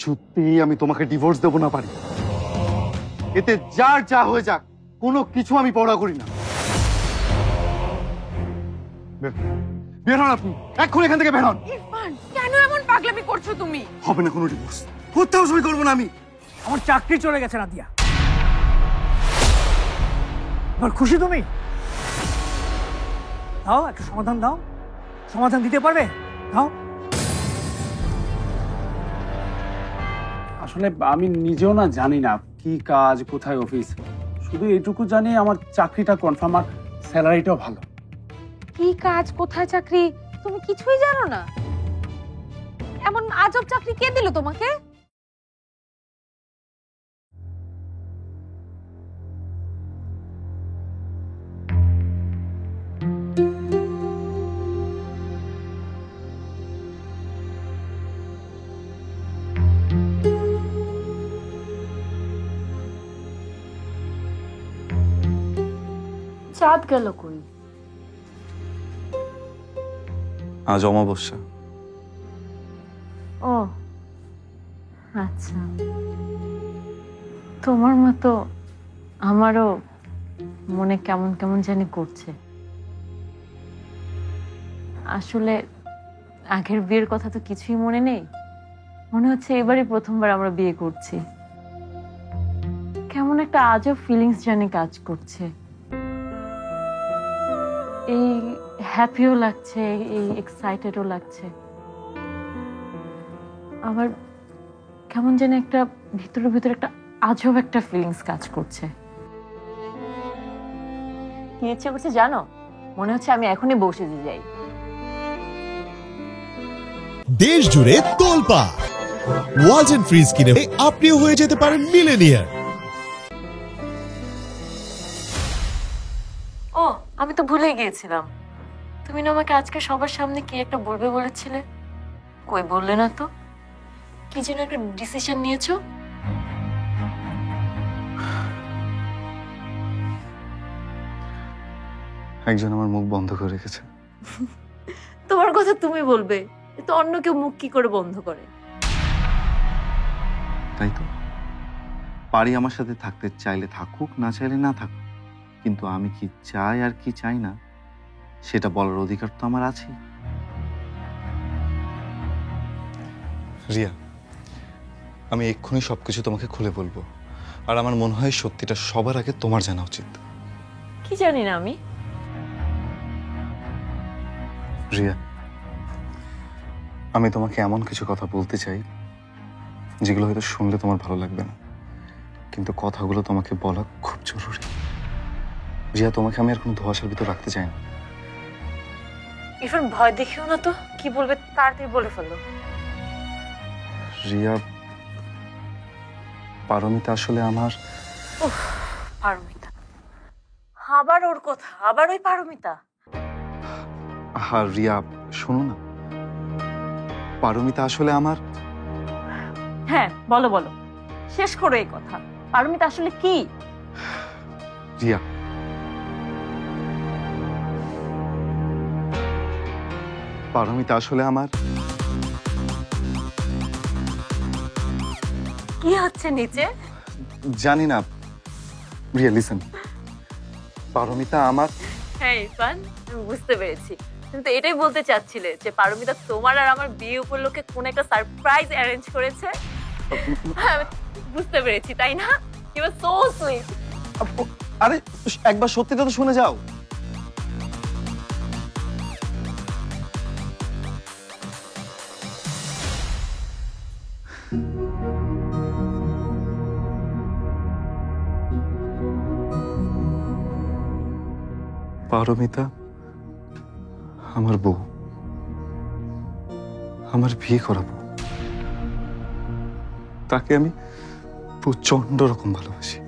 কিছুতেই আমি তোমাকে ডিভোর্স দেব না পারি। এতে যার যা হয়ে যাক, কোনো কিছু আমি পড়া করি না। বের হন আপনি, এক্ষুনি এখান থেকে বের হন। ইরফান, কেন এমন পাগলামি করছো তুমি? হবে না কোনো ডিভোর্স, কোথাও সই করবো না আমি। আমার চাকরি চলে গেছে নাদিয়া। এবার খুশি তুমি? দাও একটা সমাধান দাও, সমাধান দিতে পারবে? দাও। আসলে আমি নিজেও না জানি না কি কাজ, কোথায় অফিস। শুধু এইটুকু জানি আমার চাকরিটা কনফার্ম, আর স্যালারিটাও ভালো। কি কাজ, কোথায় চাকরি, তুমি কিছুই জানো না? এমন আজব চাকরি কে দিল তোমাকে? চাঁদ গেল কই? আজ অমাবস্যা। ও আচ্ছা, তোমার মতো আমারও মনে কেমন কেমন জানি করছে। আসলে আগের বিয়ের কথা তো কিছুই মনে নেই, মনে হচ্ছে এবারই প্রথমবার আমরা বিয়ে করছি। কেমন একটা আজব ফিলিংস জানি কাজ করছে। এই হ্যাপিও লাগছে, এই এক্সাইটেডও লাগছে, আবার কেমন যেন একটা ভিতরে ভিতরে একটা আজব একটা ফিলিংস কাজ করছে। কি ইচ্ছে করছে জানো? মনে হচ্ছে আমি এখনই বসে যাই। দেশ জুড়ে তোলপাড় ওয়ালটন ফ্রিজ কিনে আপনিও হয়ে যেতে পারেন মিলেনিয়ার। ও, আমি তো ভুলে গিয়েছিলাম, তুমি না আমাকে আজকে সবার সামনে কি একটা বলবে বলেছিলে? কই বললে না তো? কি যেন একটা ডিসিশন নিয়েছো? একজন আমার মুখ বন্ধ করে রেখেছে। তোমার কথা তুমি বলবে, তো অন্য কেউ মুখ কি করে বন্ধ করে? তাই তো, পারি আমার সাথে থাকতে চাইলে থাকুক, না চাইলে না থাকুক, কিন্তু আমি কি চাই আর কি চাই না সেটা বলার অধিকার তো আমার আছে। রিয়া, আমি এক্ষুনি সবকিছু তোমাকে খুলে বলবো, আর আমার মনে হয় সত্যিটা সবার আগে তোমার জানা উচিত। কি জানি না আমি। রিয়া, আমি তোমাকে এমন কিছু কথা বলতে চাই যেগুলো হয়তো শুনলে তোমার ভালো লাগবে না, কিন্তু কথাগুলো তোমাকে বলা খুব জরুরি। রিয়া, তোমাকে আমি আর কোনো ধোঁয়াশার ভিতর রাখতে চাই না। ইরফান, ভয় দেখিও না তো, কি বলবে তাড়াতাড়ি বলে ফেলো। রিয়া, পারমিতা আসলে আমার। পারমিতা? আবার ওর কথা, আবার ওই পারমিতা? হ্যাঁ রিয়া, শোনো না, পারমিতা আসলে আমার। হ্যাঁ বলো বলো, শেষ করো এই কথা। পারমিতা আসলে কি? রিয়া, পারমিতা আসলে আমার। কি হচ্ছে নিচে? জানি না। রিয়া লিসেন, পারমিতা আমার। হ্যাঁ ইরফান, আমি বুঝতে পেরেছি। তুমি তো এটাই বলতে চাচ্ছিলে যে পারমিতা তোমার আর আমার বিয়ে উপলক্ষে কোন একটা সারপ্রাইজ অ্যারেঞ্জ করেছে। হ্যাঁ, আমি বুঝতে পেরেছি, তাই না? You are so sweet. আরে একবার সত্যিটা তো শুনে যাও। পারমিতা আমার বউ, আমার বিয়ে করাবো। তাকে আমি প্রচন্ড রকম ভালোবাসি।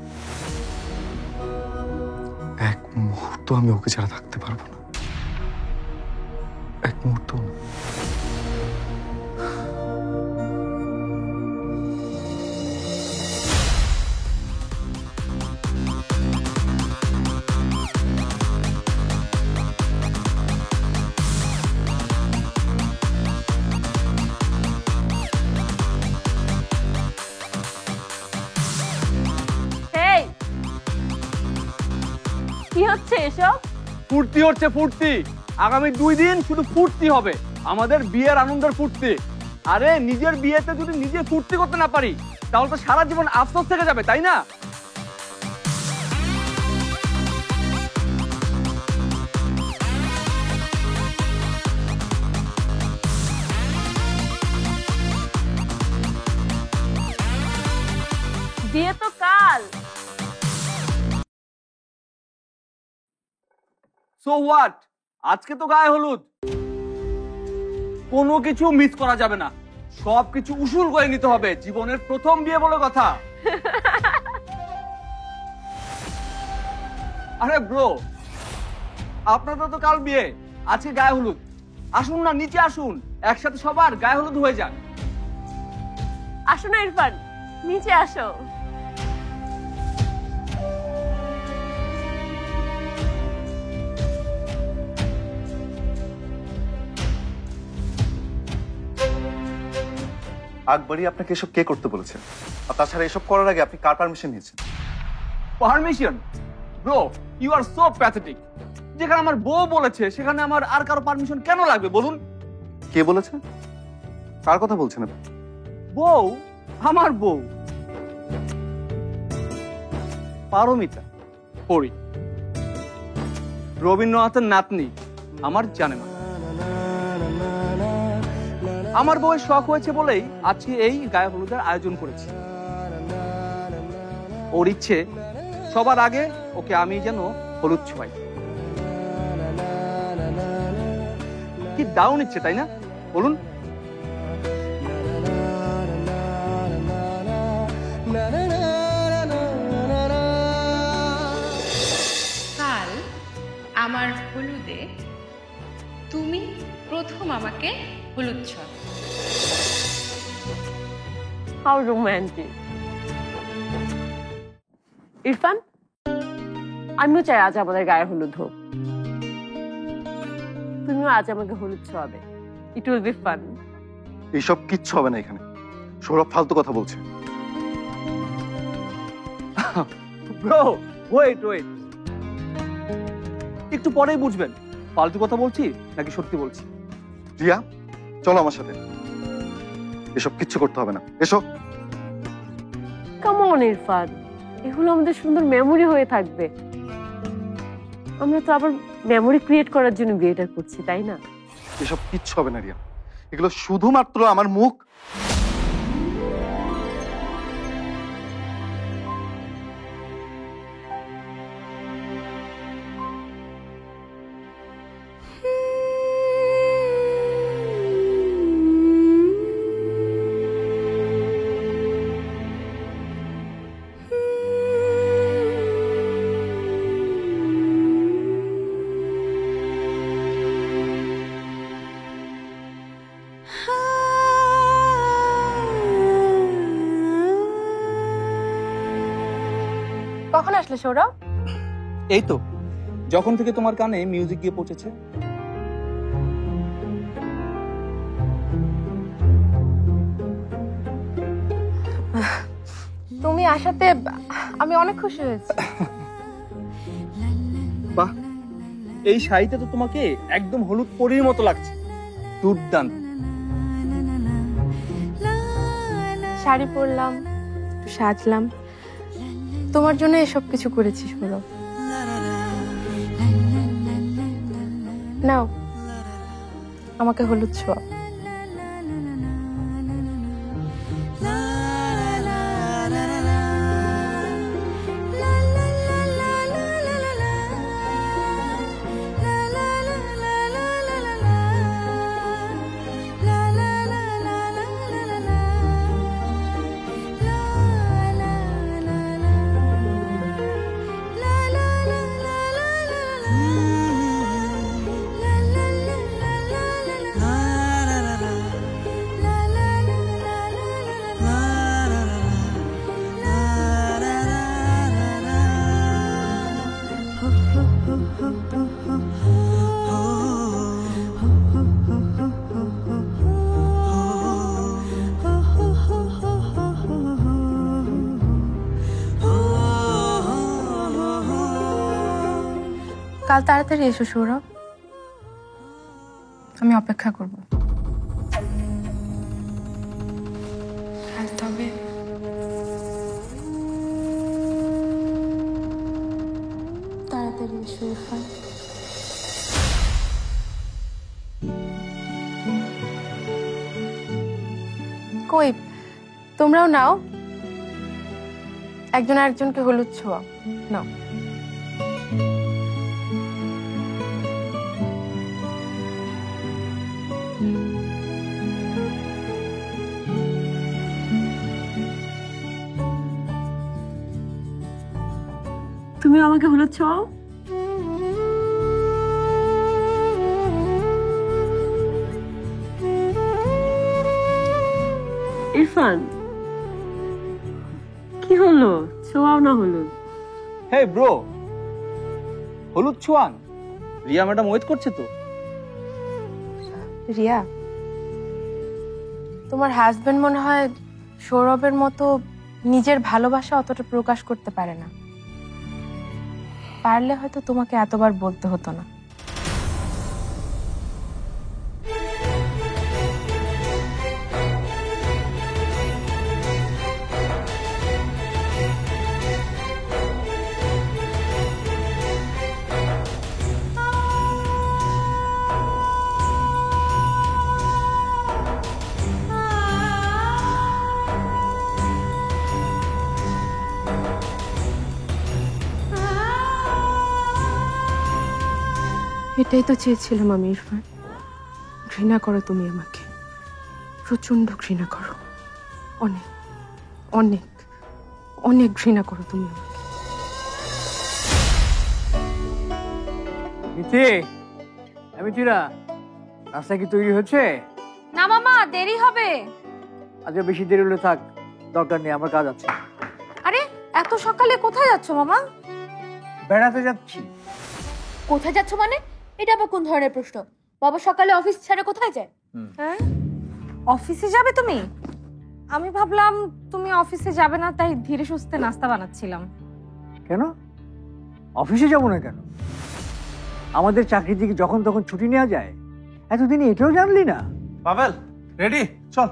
এক মুহূর্ত আমি ওকে ছাড়া থাকতে পারবো না, এক মুহূর্ত না। এসব? ফুর্তি হচ্ছে ফুর্তি, আগামী 2 দিন শুধু ফুর্তি হবে, আমাদের বিয়ের আনন্দের ফুর্তি। আরে নিজের বিয়েতে যদি নিজে ফুর্তি করতে না পারি তাহলে তো সারা জীবন আফসোস থেকে যাবে, তাই না? বিয়ে তো কাল। সো হোয়াট, আজকে তো গায়ে হলুদ, কোনো কিছু মিস করা যাবে না, সবকিছু উসুল করে নিতে হবে, জীবনের প্রথম বিয়ে বলে কথা। আরে ব্রো, আপনাদের তো কাল বিয়ে, আজকে গায়ে হলুদ, আসুন না নিচে আসুন, একসাথে সবার গায়ে হলুদ হয়ে যান। আসো না ইরফান, নিচে আসো। আকবরী, আপনাকে এসব কে করতে বলেছে? আর তাছাড়া এসব করার আগে আপনি কার পারমিশন নিয়েছেন? Permission? Bro, you are so pathetic. যেখানে আমার বউ বলেছে সেখানে আমার আর কারো পারমিশন কেন লাগবে বলুন? কে বলেছে? কার কথা বলছেন আপনি? বউ, আমার বউ পারমিতা, পড়ি, রবীন্দ্রনাথের নাতনি, আমার জানেমা। আমার বউয়ের শখ হয়েছে বলেই আজকে এই গায়ে হলুদের আয়োজন করেছি। ওর ইচ্ছে সবার আগে ওকে আমি যেন হলুদ ছোঁয়াই। কি দারুণ ইচ্ছে, তাই না বলুন? কাল আমার হলুদে তুমি প্রথম আমাকে হলুদ ছোঁয়াবে। How romantic. ইরফান, আমিও চাই আজ আমাদের গায়ে হলুদ হোক। তুমিও আজ আমাকে হলুদ ছোঁয়াবে। It will be fun. এইসব কিচ্ছু হবে না এখানে। সৌরভ ফালতু কথা বলছে। ব্রো, ওয়েট ওয়েট, একটু পরেই বুঝবেন ফালতু কথা বলছি নাকি সত্যি বলছি। রিয়া, চলো আমার সাথে। এসব কিচ্ছু করতে হবে না, এসো। কাম অন ইরফান, এগুলো আমাদের সুন্দর মেমোরি হয়ে থাকবে। আমরা তো আবার মেমোরি ক্রিয়েট করার জন্য বিয়েটা করছি, তাই না? এসব কিচ্ছু হবে না রিয়া, এগুলো শুধুমাত্র আমার মুখ। কখন আসলে সৌরভ? এই তো যখন থেকে তোমার কানে মিউজিক গিয়ে পৌঁছেছে। তুমি আসাতে আমি অনেক খুশি হয়েছি। বাহ, এই শাড়িতে তো তোমাকে একদম হলুদ পরীর মতো লাগছে, দুর্দান্ত। শাড়ি পরলাম, একটু সাজলাম, তোমার জন্য এসব কিছু করেছি সৌরভ। নাও, আমাকে হলুদ ছোঁয়া। কাল তাড়াতাড়ি এসো সৌরভ, আমি অপেক্ষা করব। আর তবে তাড়াতাড়ি এসো ইরফান। কই তোমরাও নাও, একজন আরেকজনকে হলুদ ছোঁয়া নাও। তুমি আমাকে হলুদ ছোঁয়াও। ইরফান কি হলো, ছোঁয়াও না হলুদ? হে ব্রো, হলুদ ছোঁয়ান, রিয়া ম্যাডাম ওয়েট করছে তো। রিয়া, তোমার হাজবেন্ড মনে হয় সৌরভের মতো নিজের ভালোবাসা অতটা প্রকাশ করতে পারে না। পারলে হয়তো তোমাকে এতবার বলতে হতো না। এটাই তো চেয়েছিলাম আমি ইরফান। ঘৃণা করো তুমি আমাকে, প্রচন্ড ঘৃণা করো, অনেক অনেক অনেক ঘৃণা করো তুমি আমাকে। মিথিরা, রাস্তা কি তৈরি হচ্ছে? না মামা, দেরি হবে। আজকে বেশি দেরি হলে থাক, দরকার নেই, আমার কাজ আছে। আরে এত সকালে কোথায় যাচ্ছ মামা? বেড়াতে যাচ্ছি। কোথায় যাচ্ছ মানে? এটা আবার কোন ধরনের প্রশ্ন? বাবা সকালে অফিস ছেড়ে কোথায় যায়? হ্যাঁ, অফিসে যাবে তুমি? আমি ভাবলাম তুমি অফিসে যাবে না, তাই ধীরে সুস্থে নাস্তা বানাচ্ছিলাম। কেন অফিসে যাবো না কেন? আমাদের চাকরি থেকে যখন তখন ছুটি নেওয়া যায়, এতদিন এটাও জানলি না? পাভেল, রেডি? চল।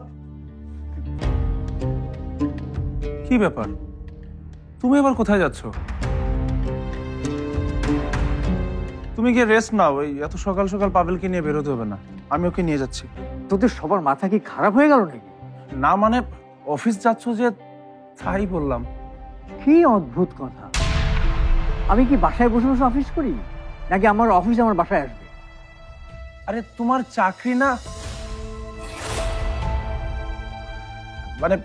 কি ব্যাপার, তুমি এবার কোথায় যাচ্ছ? তুমি গিয়ে রেস্ট নাও, ওই এত সকাল সকাল পাভেলকে নিয়ে বেরোতে হবে না, আমি ওকে নিয়ে যাচ্ছি। তোদের সবার মাথা কি খারাপ হয়ে গেল নাকি? না মানে অফিস যাচ্ছ যে, তাই বললাম। কি অদ্ভুত কথা! আমি কি বাসায় বসে বসে অফিস করি, নাকি আমার অফিস আমার বাসায় আসবে? আরে তোমার চাকরি না, মানে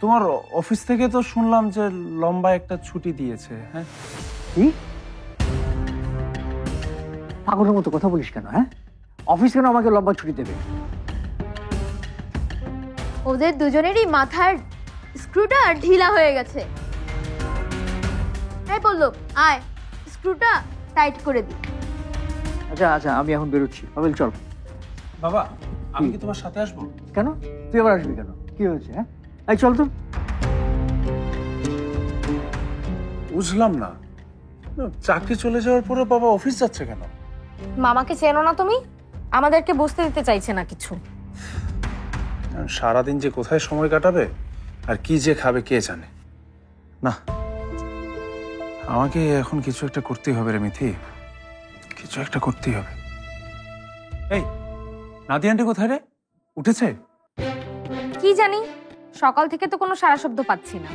তোমার অফিস থেকে তো শুনলাম যে লম্বা একটা ছুটি দিয়েছে। হ্যাঁ, কি পাগলের মতো কথা বলিস কেন? হ্যাঁ, অফিস কেন আমাকে লম্বা ছুটি দেবে? ওদের দুজনেরই মাথার স্ক্রুটা ঢিলা হয়ে গেছে। এই বললো, আয় স্ক্রুটা টাইট করে দি। আচ্ছা আচ্ছা, আমি এখন বেরোচ্ছি। পাভেল চল। বাবা, আমি কি তোমার সাথে আসবো? কেন তুই আবার আসবি কেন? কি হয়েছে? হ্যাঁ, এই চল তো। বুঝলাম না, চাকরি চলে যাওয়ার পরে বাবা অফিস যাচ্ছে কেন? মামাকে চেনো না তুমি? আমাদেরকে বুঝতে দিতে চাইছে না কিছু। সারাদিন যে কোথায় সময় কাটাবে আর কি যে খাবে কে জানে। না, আমাকে এখন কিছু একটা করতেই হবে রে মিথি, কিছু একটা করতেই হবে। এই নাদি আন্টি কোথায় রে? উঠেছে? কি জানি, সকাল থেকে তো কোনো সারা শব্দ পাচ্ছি না।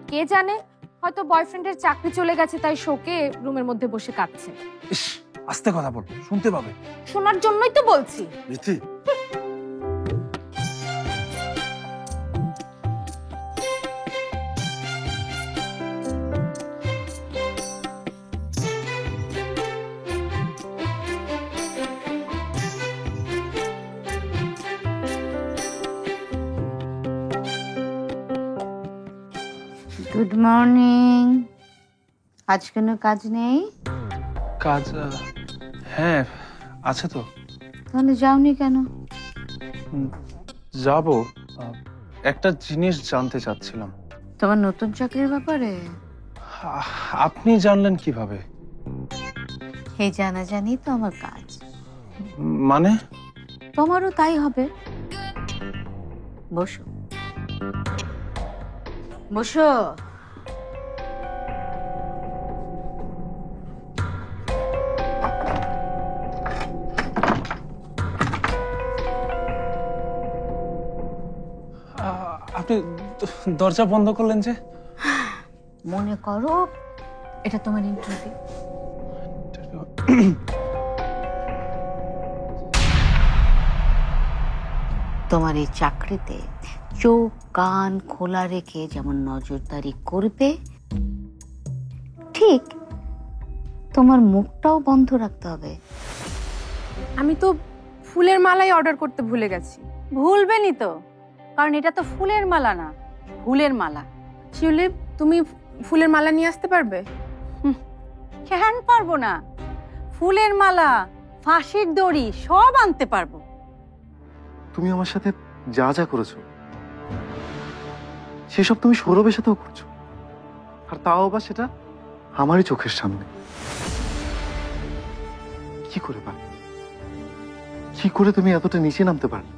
কে জানে, হয়তো বয়ফ্রেন্ডের চাকরি চলে গেছে, তাই শোকে রুমের মধ্যে বসে কাঁদছে। ইস, আস্তে কথা বল, শুনতে পাবে। শোনার জন্যই তো বলছি। Mithi, good morning. আজ কোনো কাজ নেই? কাজ হ্যাঁ আছে তো। তাহলে যাওনি কেন? যাব, একটা জিনিস জানতে চাচ্ছিলাম। তোমার নতুন চাকরির ব্যাপারে? আপনি জানলেন কিভাবে? এই জানাজানি তো আমার কাজ, মানে তোমারও তাই হবে। বসো বসো। আপনি দরজা বন্ধ করলেন যে? মনে করো এটা তোমার ইন্টারভিউ। তোমার এই চাকরিতে চোখ কান খোলা রেখে যেমন নজরদারি করবে, ঠিক তোমার মুখটাও বন্ধ রাখতে হবে। আমি তো ফুলের মালাই অর্ডার করতে ভুলে গেছি। ভুলবেনই তো, কারণ এটা তো ফুলের মালা না, ফুলের মালা। শিউলি, তুমি ফুলের মালা নিয়ে আসতে পারবে? কেন পারবো না? ফুলের মালা, ফাঁসির দড়ি সব আনতে পারবো। তুমি আমার সাথে যা যা করেছো সেসব তুমি সৌরভের সাথেও করছো, আর তাও আবার সেটা আমারই চোখের সামনে। কি করে পারলে? কি করে তুমি এতটা নিচে নামতে পারলে?